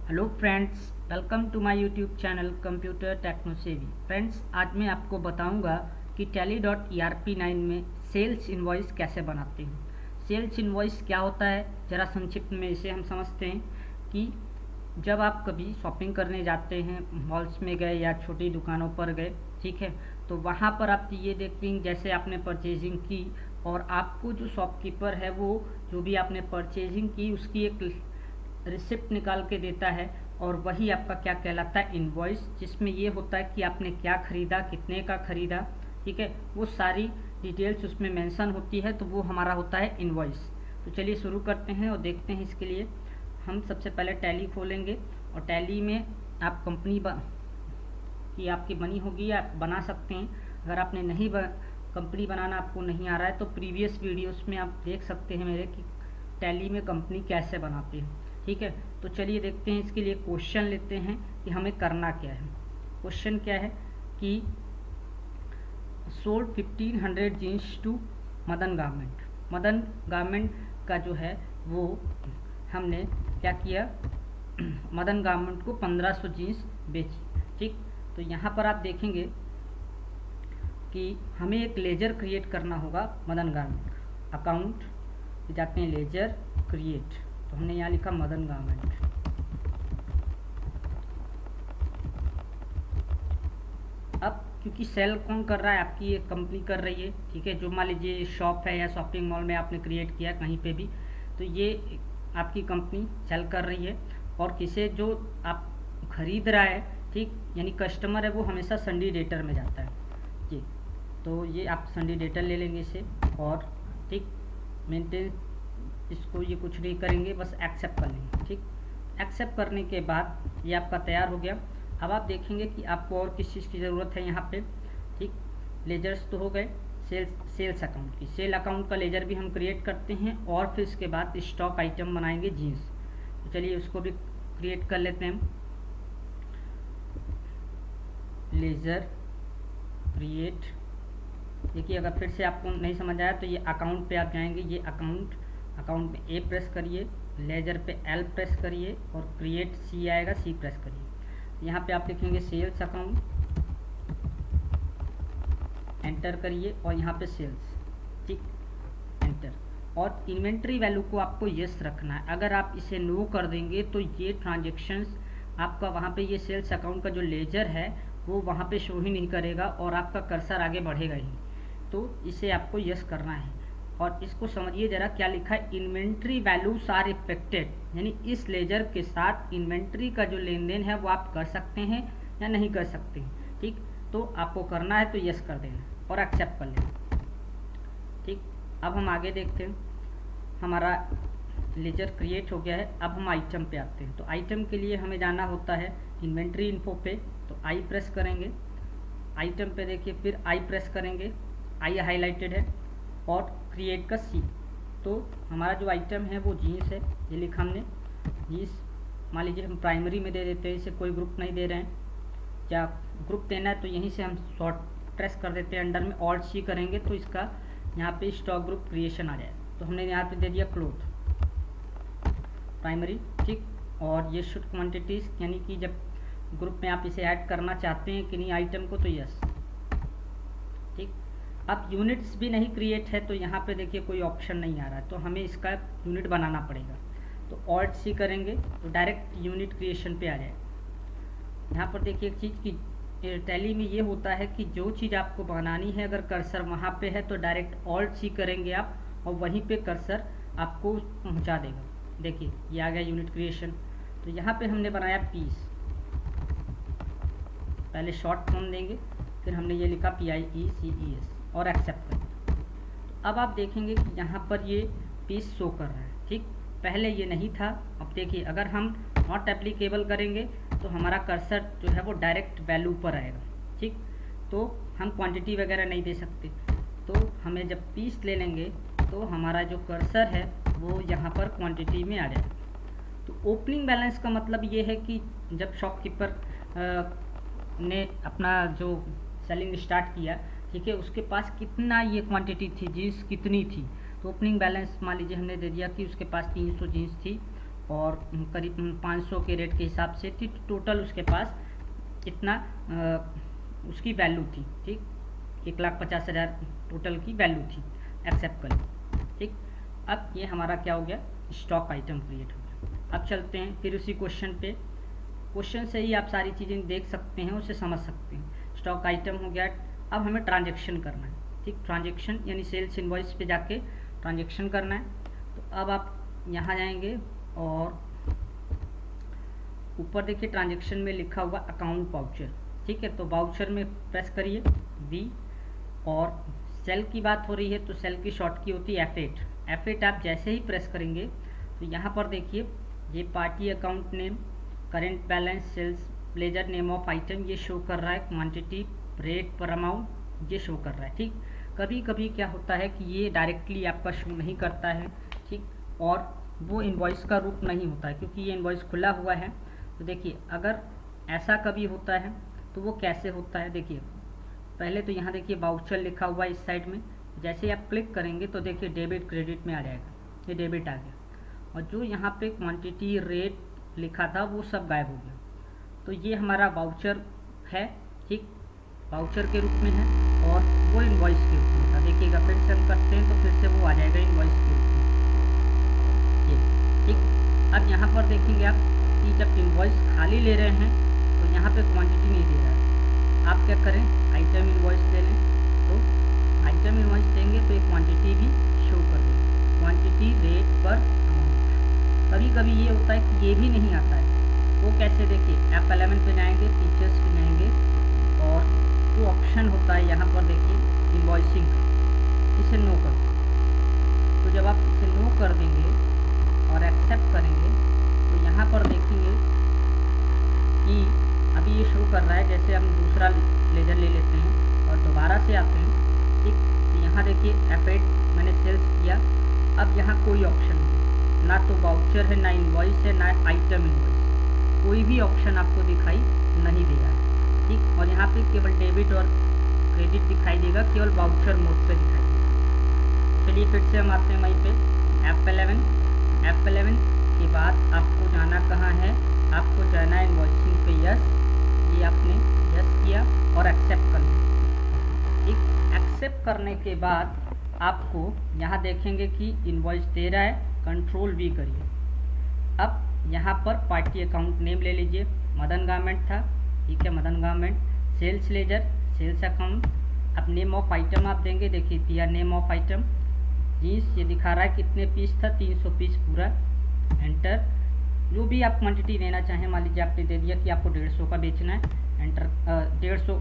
Hello friends, welcome to my YouTube channel computer techno savvy. Friends, आज मैं आपको बताऊंगा कि Tally.ERP9 में सेल्स इनवॉइस कैसे बनाते हैं। सेल्स इनवॉइस क्या होता है, ज़रा संक्षिप्त में इसे हम समझते हैं कि जब आप कभी शॉपिंग करने जाते हैं, मॉल्स में गए या छोटी दुकानों पर गए, ठीक है, तो वहाँ पर आप ये देखते हैं जैसे आपने परचेजिंग की और आपको जो शॉपकीपर है वो जो भी आपने परचेजिंग की उसकी एक रिसिप्ट निकाल के देता है और वही आपका क्या कहलाता है, इनवॉइस, जिसमें ये होता है कि आपने क्या खरीदा, कितने का खरीदा, ठीक है, वो सारी डिटेल्स उसमें मेंशन होती है, तो वो हमारा होता है इनवॉइस। तो चलिए शुरू करते हैं और देखते हैं। इसके लिए हम सबसे पहले टैली खोलेंगे और टैली में आप कंपनी की आपकी बनी होगी या बना सकते हैं। अगर आपने नहीं कंपनी बनाना आपको नहीं आ रहा है तो प्रीवियस वीडियोस में आप देख सकते हैं मेरे कि टैली में कंपनी कैसे बनाते हैं, ठीक है। तो चलिए देखते हैं। इसके लिए क्वेश्चन लेते हैं कि हमें करना क्या है। क्वेश्चन क्या है कि sold 1500 jeans to Madan garment. Madan garment का जो है वो हमने क्या किया, मदन गारमेंट को 1500 जीन्स बेची, ठीक। तो यहाँ पर आप देखेंगे कि हमें एक लेजर क्रिएट करना होगा मदन गारमेंट। अकाउंट जाते हैं, लेजर क्रिएट, तो हमने यहाँ लिखा मदन गारमेंट। अब क्योंकि सेल कौन कर रहा है, आपकी एक कंपनी कर रही है, ठीक है। जो मान लीजिए शॉप है या शॉपिंग मॉल में आपने क्रिएट किया कहीं पे भी, तो ये आपकी कंपनी सेल कर रही है और किसे जो आप खरीद रहा है, ठीक, यानी कस्टमर है, वो हमेशा संडी डेटर में जाता है जी। तो ये आप संडी डेटर ले लेंगे इसे और ठीक मेंटेन, इसको ये कुछ नहीं करेंगे, बस एक्सेप्ट कर लेंगे, ठीक। एक्सेप्ट करने के बाद ये आपका तैयार हो गया। अब आप देखेंगे कि आपको और किस चीज़ की ज़रूरत है यहाँ पे, ठीक। लेजर्स तो हो गए, सेल्स अकाउंट की, सेल अकाउंट का लेजर भी हम क्रिएट करते हैं और फिर इसके बाद स्टॉक आइटम बनाएंगे जीन्स। तो चलिए उसको भी क्रिएट कर लेते हैं हम। लेजर क्रिएट, देखिए अगर फिर से आपको नहीं समझ आया तो ये अकाउंट पे आप जाएंगे, ये अकाउंट में ए प्रेस करिए, लेजर पे एल प्रेस करिए और क्रिएट सी आएगा, सी प्रेस करिए। यहाँ पे आप लिखेंगे सेल्स अकाउंट, एंटर करिए और यहाँ पे सेल्स, ठीक, एंटर। और इन्वेंट्री वैल्यू को आपको यस रखना है। अगर आप इसे नो कर देंगे तो ये ट्रांजेक्शन्स आपका वहाँ पे, ये सेल्स अकाउंट का जो लेजर है वो वहाँ पे शो ही नहीं करेगा और आपका कर्सर आगे बढ़ेगा ही। तो इसे आपको यस करना है। और इसको समझिए ज़रा, क्या लिखा है, इन्वेंट्री वैल्यूज आर इफेक्टेड, यानी इस लेजर के साथ इन्वेंट्री का जो लेन देन है वो आप कर सकते हैं या नहीं कर सकते हैं, ठीक। तो आपको करना है तो यस कर देना और एक्सेप्ट कर लेना, ठीक। अब हम आगे देखते हैं। हमारा लेजर क्रिएट हो गया है। अब हम आइटम पे आते हैं। तो आइटम के लिए हमें जाना होता है इन्वेंट्री इन्फो पे, तो आई प्रेस करेंगे, आइटम पे देखिए, फिर आई प्रेस करेंगे, आई हाईलाइटेड है, और क्रिएट का सी। तो हमारा जो आइटम है वो जीन्स है, ये लिखा हमने जीन्स। मान लीजिए हम प्राइमरी में दे देते हैं, इसे कोई ग्रुप नहीं दे रहे हैं, क्या ग्रुप देना है तो यहीं से हम शॉर्ट प्रेस कर देते हैं, अंडर में ऑल्ट सी करेंगे तो इसका यहाँ पे स्टॉक ग्रुप क्रिएशन आ जाए। तो हमने यहाँ पे दे दिया क्लोथ प्राइमरी, ठीक। और ये शुड क्वांटिटीज, यानी कि जब ग्रुप में आप इसे ऐड करना चाहते हैं कि नहीं आइटम को, तो यस, ठीक। अब यूनिट्स भी नहीं क्रिएट है तो यहाँ पे देखिए कोई ऑप्शन नहीं आ रहा है, तो हमें इसका यूनिट बनाना पड़ेगा। तो ऑल्ट सी करेंगे तो डायरेक्ट यूनिट क्रिएशन पे आ जाए। यहाँ पर देखिए एक चीज़ की टैली में ये होता है कि जो चीज़ आपको बनानी है, अगर कर्सर वहाँ पे है तो डायरेक्ट ऑल्ट सी करेंगे आप और वहीं पे कर्सर आपको पहुँचा देगा। देखिए ये आ गया यूनिट क्रिएशन। तो यहाँ पे हमने बनाया पीस, पहले शॉर्ट फॉर्म देंगे, फिर हमने ये लिखा PIECES और एक्सेप्ट कर। तो अब आप देखेंगे कि यहाँ पर ये पीस शो कर रहा है, ठीक। पहले ये नहीं था। अब देखिए अगर हम नॉट एप्लीकेबल करेंगे तो हमारा कर्सर जो है वो डायरेक्ट वैल्यू पर आएगा, ठीक। तो हम क्वांटिटी वगैरह नहीं दे सकते। तो हमें जब पीस ले लेंगे तो हमारा जो कर्सर है वो यहाँ पर क्वांटिटी में आ जाएगा। तो ओपनिंग बैलेंस का मतलब ये है कि जब शॉपकीपर ने अपना जो सेलिंग स्टार्ट किया, ठीक है, उसके पास कितना ये क्वांटिटी थी, जीन्स कितनी थी। तो ओपनिंग बैलेंस मान लीजिए हमने दे दिया कि उसके पास 300 जीन्स थी और करीब 500 के रेट के हिसाब से थी। टोटल उसके पास इतना उसकी वैल्यू थी, ठीक, 1,50,000 टोटल की वैल्यू थी, एक्सेप्ट कर ली, ठीक। अब ये हमारा क्या हो गया, स्टॉक आइटम क्रिएट हो गया। अब चलते हैं फिर उसी क्वेश्चन पे। क्वेश्चन से ही आप सारी चीज़ें देख सकते हैं, उसे समझ सकते हैं। स्टॉक आइटम हो गया। अब हमें ट्रांजैक्शन करना है, ठीक, ट्रांजैक्शन यानी सेल्स इनवॉइस पे जाके ट्रांजैक्शन करना है। तो अब आप यहाँ जाएंगे और ऊपर देखिए ट्रांजैक्शन में लिखा हुआ अकाउंट वाउचर, ठीक है। तो वाउचर में प्रेस करिए वी, और सेल की बात हो रही है तो सेल की शॉर्ट की होती है F8। F8 आप जैसे ही प्रेस करेंगे तो यहाँ पर देखिए ये party account name, current balance, sales ledger, name of item ये शो कर रहा है, क्वांटिटी, रेट पर अमाउंट ये शो कर रहा है, ठीक। कभी कभी क्या होता है कि ये डायरेक्टली आपका शो नहीं करता है, ठीक, और वो इनवॉइस का रूप नहीं होता है क्योंकि ये इनवॉइस खुला हुआ है। तो देखिए अगर ऐसा कभी होता है तो वो कैसे होता है, देखिए पहले तो यहाँ देखिए वाउचर लिखा हुआ है इस साइड में, जैसे ही आप क्लिक करेंगे तो देखिए डेबिट क्रेडिट में आ जाएगा, ये डेबिट आ गया, और जो यहाँ पे क्वांटिटी रेट लिखा था वो सब गायब हो गया। तो ये हमारा वाउचर है, ठीक, वाउचर के रूप में है, और वो इनवॉइस के रूप में था। देखिएगा फिर से हम करते हैं तो फिर से वो आ जाएगा इनवॉइस के रूप में, ये, ठीक। अब यहाँ पर देखेंगे आप कि जब इनवॉइस खाली ले रहे हैं तो यहाँ पे क्वांटिटी नहीं दे रहा है, आप क्या करें, आइटम इनवॉइस ले लें। तो आइटम इनवॉइस देंगे तो एक क्वांटिटी भी शो कर देंगे, क्वांटिटी, रेट पर अमाउंट। कभी कभी ये होता है कि ये भी नहीं आता है, वो कैसे, देखिए F11 पे जाएंगे, फीचर्स पे जाएंगे, और जो ऑप्शन होता है यहाँ पर देखिए इनवॉइसिंग का, इसे नो कर दो। तो जब आप इसे नो कर देंगे और एक्सेप्ट करेंगे तो यहाँ पर देखेंगे कि अभी ये शो कर रहा है, जैसे हम दूसरा लेजर ले लेते हैं और दोबारा से आते हैं, ठीक। तो यहाँ देखिए F8 मैंने सेल्स किया, अब यहाँ कोई ऑप्शन नहीं, ना तो वाउचर है, ना इनवॉइस है, ना आइटम इनवॉइस, कोई भी ऑप्शन आपको दिखाई नहीं दे रहा है, ठीक। और यहाँ पे केवल डेबिट और क्रेडिट दिखाई देगा, केवल वाउचर मोड पे दिखाई देगा। चलिए फिर से हम आते हैं वहीं पे F11 के बाद आपको जाना कहाँ है, आपको जाना है इनवॉइसिंग पे, यस, ये आपने यस किया और एक्सेप्ट कर लिया, ठीक। एक्सेप्ट करने के बाद आपको यहाँ देखेंगे कि इनवॉइस दे रहा है, कंट्रोल वी करिए। अब यहाँ पर पार्टी अकाउंट नेम ले लीजिए, मदन गारमेंट था, ठीक है, Madan garment, sales ledger, sales account. अब नेम ऑफ आइटम आप देंगे, देखिए दिया नेम ऑफ आइटम, जीन्स ये दिखा रहा है कितने पीस था, 300 पीस पूरा, एंटर। जो भी आप क्वांटिटी लेना चाहें, मान लीजिए आपने दे दिया कि आपको 150 का बेचना है, एंटर। 150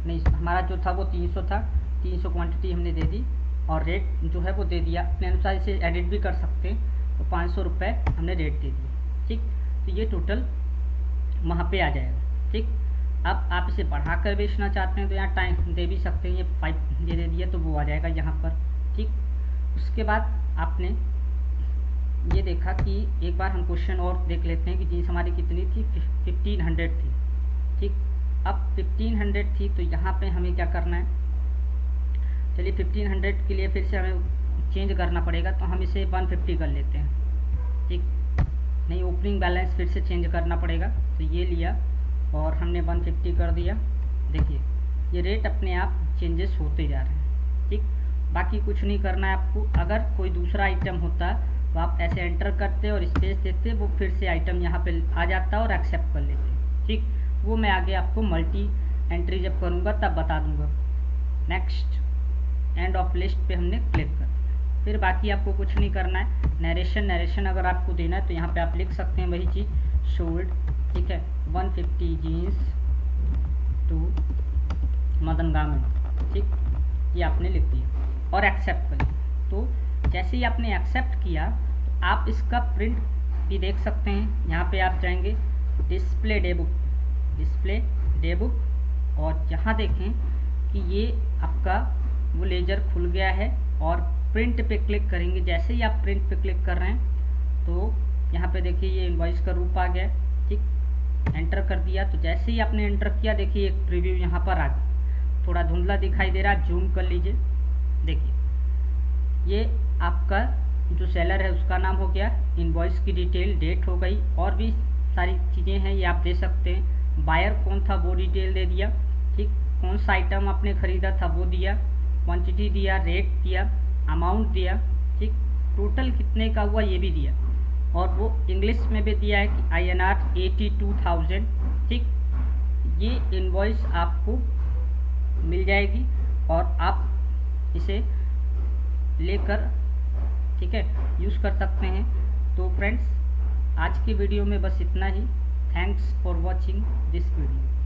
नहीं, हमारा जो था वो 300 था, 300 क्वांटिटी हमने दे दी, और रेट जो है वो दे दिया, अपने अनुसार इसे एडिट भी कर सकते हैं, तो 500 रुपये हमने रेट दे दिया, ठीक। तो ये टोटल वहाँ पे आ जाएगा, ठीक। अब आप इसे बढ़ा कर बेचना चाहते हैं तो यहाँ टाइम दे भी सकते हैं, ये 5 ये दे दिया तो वो आ जाएगा यहाँ पर, ठीक। उसके बाद आपने ये देखा कि एक बार हम क्वेश्चन और देख लेते हैं कि जीन्स हमारी कितनी थी, 1500 थी, ठीक। अब 1500 थी तो यहाँ पे हमें क्या करना है, चलिए 1500 के लिए फिर से हमें चेंज करना पड़ेगा, तो हम इसे 150 कर लेते हैं, ठीक। नहीं, ओपनिंग बैलेंस फिर से चेंज करना पड़ेगा, तो ये लिया और हमने 150 कर दिया। देखिए ये रेट अपने आप चेंजेस होते जा रहे हैं, ठीक। बाकी कुछ नहीं करना है आपको। अगर कोई दूसरा आइटम होता तो आप ऐसे एंटर करते और स्पेस देते, वो फिर से आइटम यहाँ पे आ जाता और एक्सेप्ट कर लेते, ठीक। वो मैं आगे आपको मल्टी एंट्री जब करूँगा तब बता दूँगा। नेक्स्ट, एंड ऑफ लिस्ट पे हमने क्लिक कर दिया। फिर बाकी आपको कुछ नहीं करना है। नरेशन अगर आपको देना है तो यहाँ पे आप लिख सकते हैं वही चीज़, सोल्ड, ठीक है, 150 जीन्स टू मदन गारमेंट, ठीक। ये आपने लिख दिया और एक्सेप्ट कर लिया। तो जैसे ही आपने एक्सेप्ट किया तो आप इसका प्रिंट भी देख सकते हैं। यहाँ पे आप जाएंगे डिस्प्ले डे बुक, और यहाँ देखें कि ये आपका वो लेजर खुल गया है, और प्रिंट पे क्लिक करेंगे। जैसे ही आप प्रिंट पे क्लिक कर रहे हैं तो यहाँ पे देखिए ये इनवॉइस का रूप आ गया, ठीक। एंटर कर दिया, तो जैसे ही आपने एंटर किया देखिए एक प्रीव्यू यहाँ पर आ गया, थोड़ा धुंधला दिखाई दे रहा है, जूम कर लीजिए, देखिए ये आपका जो सेलर है उसका नाम हो गया, इनवॉइस की डिटेल, डेट हो गई, और भी सारी चीज़ें हैं ये आप दे सकते हैं। बायर कौन था वो डिटेल दे दिया, ठीक, कौन सा आइटम आपने ख़रीदा था वो दिया, क्वांटिटी दिया, रेट दिया, अमाउंट दिया, ठीक, टोटल कितने का हुआ ये भी दिया, और वो इंग्लिश में भी दिया है कि INR 82,000, ठीक। ये इनवॉइस आपको मिल जाएगी और आप इसे लेकर, ठीक है, यूज़ कर सकते हैं। तो फ्रेंड्स, आज की वीडियो में बस इतना ही। Thanks for watching this video.